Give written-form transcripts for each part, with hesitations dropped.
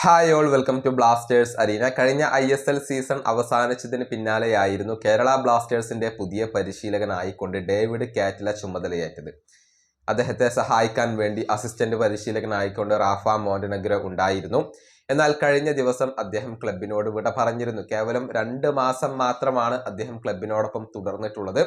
Hi all welcome to Blasters arena. കഴിഞ്ഞ ISL season അവസാനിച്ചതിന് പിന്നാലെയായിരുന്നു കേരള ബ്ലാസ്റ്റേഴ്സിന്റെ പുതിയ പരിശീലകനായിക്കൊണ്ട് ഡേവിഡ് കാറ്റില ചുമതലയേറ്റത്. അദ്ദേഹത്തെ സഹായിക്കാൻ വേണ്ടി അസിസ്റ്റന്റ് പരിശീലകനായിക്കൊണ്ട് റാഫ മോണ്ടനഗ്രോ ഉണ്ടായിരുന്നു. എന്നാൽ കഴിഞ്ഞ ദിവസം അദ്ദേഹം ക്ലബിനോട് വിട പറഞ്ഞിരുന്നു. കേവലം 2 മാസം മാത്രമാണ് അദ്ദേഹം ക്ലബിനോടൊപ്പം തുടർന്നിട്ടുള്ളത്.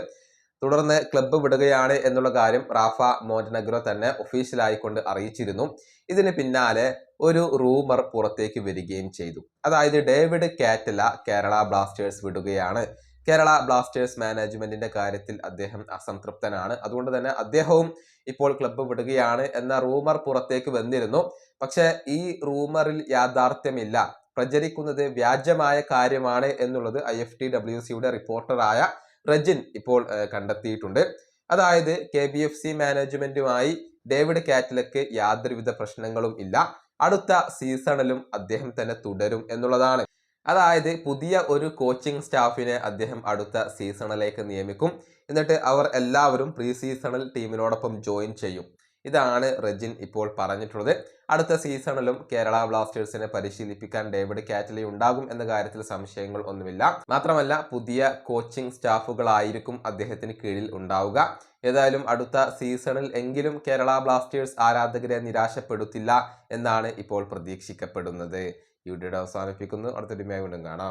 തുടർന്ന് ക്ലബ്ബ് വിടുകയാണ് എന്നുള്ള കാര്യം റാഫ മോണ്ടനഗ്രോ തന്നെ ഒഫീഷ്യലായിക്കൊണ്ട് അറിയിച്ചിരുന്നു. ഇതിന് പിന്നാലെ ഒരു റൂമർ പുറത്തേക്ക് വരികയും ചെയ്തു. അതായത് ഡേവിഡ് കാറ്റില കേരള ബ്ലാസ്റ്റേഴ്സ് വിടുകയാണ്. കേരള ബ്ലാസ്റ്റേഴ്സ് മാനേജ്മെന്റിന്റെ കാര്യത്തിൽ അദ്ദേഹം അസംതൃപ്തനാണ്. അതുകൊണ്ട് തന്നെ അദ്ദേഹവും ഇപ്പോൾ ക്ലബ്ബ് വിടുകയാണ് എന്ന റൂമർ പുറത്തേക്ക് വന്നിരുന്നു. പക്ഷെ ഈ റൂമറിൽ യാഥാർത്ഥ്യമില്ല. പ്രചരിക്കുന്നത് വ്യാജമായ കാര്യമാണ് എന്നുള്ളത് IFTWCയുടെ റിപ്പോർട്ടറായ റജിൻ ഇപ്പോൾ കണ്ടെത്തിയിട്ടുണ്ട്. അതായത് KBFC മാനേജ്മെന്റുമായി ഡേവിഡ് കാറ്റിലക്ക് യാതൊരുവിധ പ്രശ്നങ്ങളും ഇല്ല. അടുത്ത സീസണിലും അദ്ദേഹം തന്നെ തുടരും എന്നുള്ളതാണ്. അതായത് പുതിയ ഒരു കോച്ചിങ് സ്റ്റാഫിനെ അദ്ദേഹം അടുത്ത സീസണിലേക്ക് നിയമിക്കും. എന്നിട്ട് അവർ എല്ലാവരും പ്രീ സീസണിൽ ടീമിനോടൊപ്പം ജോയിൻ ചെയ്യും. ഇതാണ് റജിൻ ഇപ്പോൾ പറഞ്ഞിട്ടുള്ളത്. അടുത്ത സീസണിലും കേരള ബ്ലാസ്റ്റേഴ്സിനെ പരിശീലിപ്പിക്കാൻ ഡേവിഡ് കാറ്റില ഉണ്ടാകും എന്ന കാര്യത്തിൽ സംശയങ്ങൾ ഒന്നുമില്ല. മാത്രമല്ല പുതിയ കോച്ചിങ് സ്റ്റാഫുകളായിരിക്കും അദ്ദേഹത്തിന് കീഴിൽ ഉണ്ടാവുക. ഏതായാലും അടുത്ത സീസണിൽ എങ്കിലും കേരള ബ്ലാസ്റ്റേഴ്സ് ആരാധകരെ നിരാശപ്പെടുത്തില്ല എന്നാണ് ഇപ്പോൾ പ്രതീക്ഷിക്കപ്പെടുന്നത്. ഈ വീഡിയോ അവസാനിപ്പിക്കുന്നു. അടുത്ത വീണ്ടും കാണാം.